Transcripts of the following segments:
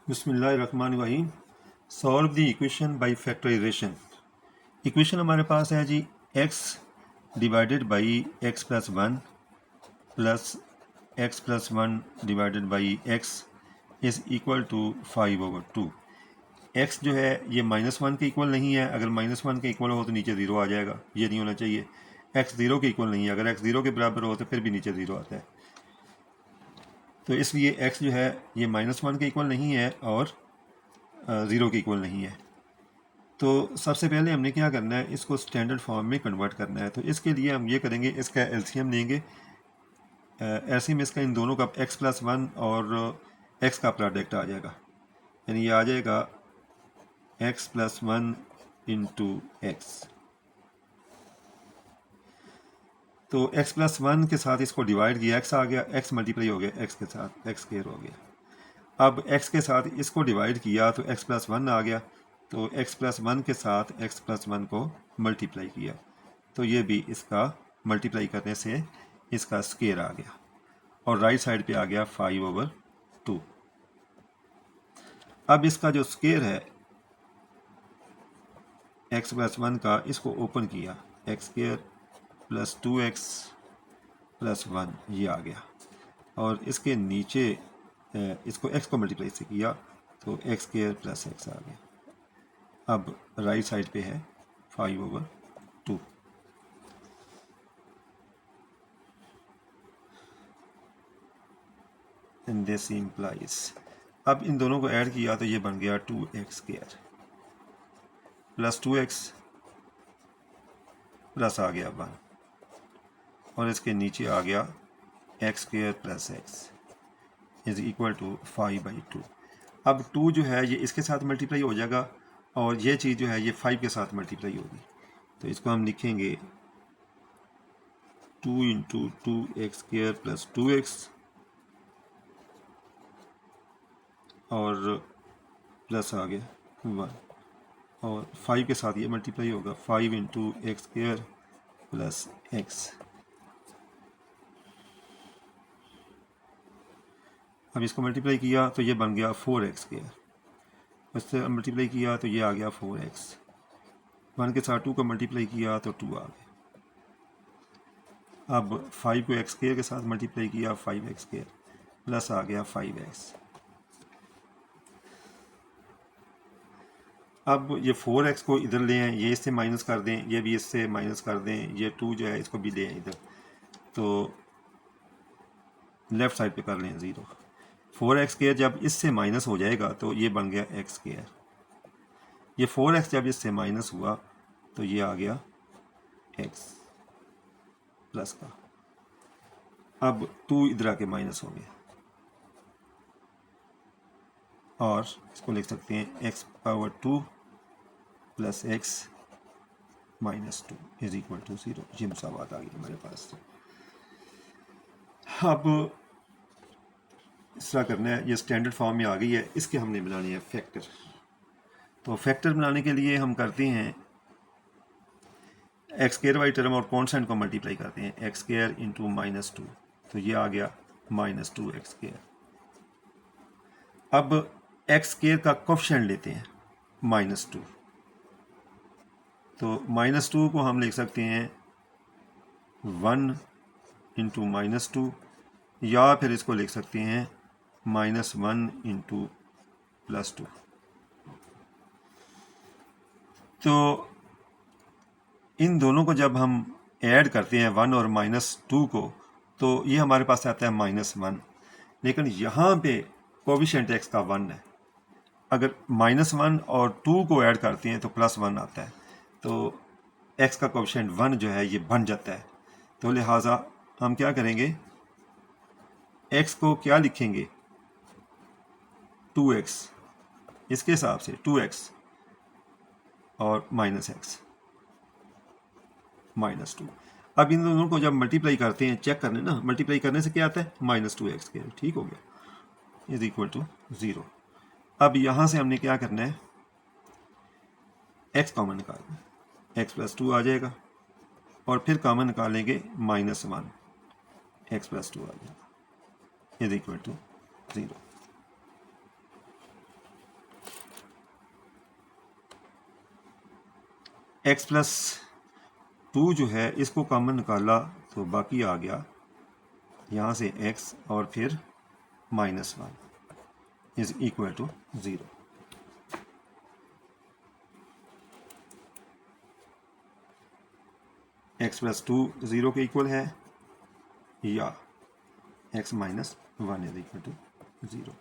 बिस्मिल्लाहिर्रहमानिर्रहीम। Solve the equation by factorisation. Equation हमारे पास है जी x divided by x plus one plus x plus one divided by x is equal to 5/2। x जो है ये -1 के इक्वल नहीं है। अगर -1 के इक्वल हो तो नीचे ज़ीरो आ जाएगा, ये नहीं होना चाहिए। x ज़ीरो के इक्वल नहीं है, अगर x ज़ीरो के बराबर हो तो फिर भी नीचे ज़ीरो आता है। तो इसलिए x जो है ये -1 के इक्वल नहीं है और ज़ीरो के इक्वल नहीं है। तो सबसे पहले हमने क्या करना है, इसको स्टैंडर्ड फॉर्म में कन्वर्ट करना है। तो इसके लिए हम ये करेंगे, इसका एलसीएम लेंगे। एलसीएम इसका इन दोनों का x प्लस वन और x का प्रोडक्ट आ जाएगा, यानी ये आ जाएगा x plus one into x. तो x प्लस वन के साथ इसको डिवाइड किया, x आ गया, x मल्टीप्लाई हो गया x के साथ, x स्क्वायर हो गया। अब x के साथ इसको डिवाइड किया तो x प्लस वन आ गया, तो x प्लस वन के साथ x प्लस वन को मल्टीप्लाई किया तो ये भी इसका मल्टीप्लाई करने से इसका स्क्वायर आ गया और राइट साइड पे आ गया 5/2। अब इसका जो स्क्वायर है x प्लस वन का, इसको ओपन किया, x square plus 2x plus one ये आ गया और इसके नीचे इसको x को मल्टीप्लाई से किया तो एक्स स्क्वायर प्लस एक्स आ गया। अब राइट साइड पे है 5/2। एंड दिस इम्प्लाइज, अब इन दोनों को ऐड किया तो ये बन गया 2x square plus 2x plus आ गया 1 और इसके नीचे आ गया x square plus x is equal to 5/2। अब 2 जो है ये इसके साथ मल्टीप्लाई हो जाएगा और ये चीज़ जो है ये 5 के साथ मल्टीप्लाई होगी, तो इसको हम लिखेंगे 2 into 2x square plus 2x और प्लस आ गया 1 और 5 के साथ ये मल्टीप्लाई होगा, 5 into x square plus x. अब इसको मल्टीप्लाई किया तो ये बन गया 4x स्क्वायर, उससे मल्टीप्लाई किया तो ये आ गया 4x। 1 के साथ 2 को मल्टीप्लाई किया तो 2 आ गया। अब 5 को एक्स स्क्वायर के साथ मल्टीप्लाई किया, 5x स्क्वायर प्लस आ गया 5x। अब ये 4x को इधर ले आए, ये इससे माइनस कर दें, ये भी इससे माइनस कर दें, ये 2 जो है इसको भी ले आए इधर, तो लेफ़्ट साइड पे कर लें 0। 4x स्क्वायर जब इससे माइनस हो जाएगा तो ये बन गया x स्क्वायर। ये 4x जब इससे माइनस हुआ तो ये आ गया x प्लस का। अब 2 इधर आके माइनस हो गया और इसको लिख सकते हैं x power 2 plus x minus 2 is equal to 0। ये मसावत आ गई हमारे पास। अब इस तरह करना है, ये स्टैंडर्ड फॉर्म में आ गई है, इसके हमने बनानी है फैक्टर। तो फैक्टर बनाने के लिए हम करते हैं एक्स स्क्वायर वाली टर्म और कॉन्स्टेंट को मल्टीप्लाई करते हैं, एक्स स्क्वायर इंटू -2, तो ये आ गया -2x स्क्वायर। अब एक्स स्क्वायर का कोफिशिएंट लेते हैं -2, तो -2 को हम लिख सकते हैं 1 इंटू -2 या फिर इसको लिख सकते हैं -1 इंटू +2। तो इन दोनों को जब हम ऐड करते हैं 1 और -2 को, तो ये हमारे पास आता है -1, लेकिन यहाँ पे कोफिशिएंट x का 1 है। अगर -1 और 2 को ऐड करते हैं तो +1 आता है, तो x का कोफिशिएंट 1 जो है ये बन जाता है। तो लिहाजा हम क्या करेंगे, x को क्या लिखेंगे 2x, इसके हिसाब से 2x और -x -2। अब इन दोनों को जब मल्टीप्लाई करते हैं, चेक करने ना, मल्टीप्लाई करने से क्या आता है -2x के, ठीक हो गया, इज इक्वल टू 0। अब यहाँ से हमने क्या करना है, x कॉमन निकालना है, x प्लस 2 आ जाएगा और फिर कॉमन निकालेंगे -1, x प्लस 2 आ जाएगा, is equal to 0। X plus 2 जो है इसको कॉमन निकाला तो बाकी आ गया यहाँ से x और फिर -1 is equal to 0। x plus 2 0 के इक्वल है या x minus 1 is equal to 0।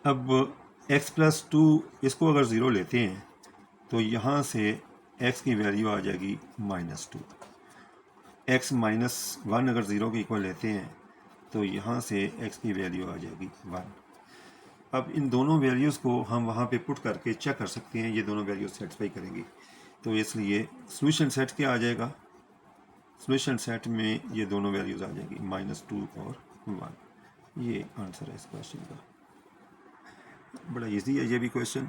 अब x प्लस 2 इसको अगर 0 लेते हैं तो यहाँ से x की वैल्यू आ जाएगी -2। x माइनस 1 अगर 0 के इक्वल लेते हैं तो यहाँ से x की वैल्यू आ जाएगी 1। अब इन दोनों वैल्यूज़ को हम वहाँ पे पुट करके चेक कर सकते हैं, ये दोनों वैल्यूज सेटिस्फाई करेंगी। तो इसलिए सोल्यूशन सेट क्या आ जाएगा, सोल्यूशन सेट में ये दोनों वैल्यूज़ आ जाएगी -2 और 1। ये आंसर है इस क्वेश्चन का। बड़ा इजी है ये भी क्वेश्चन।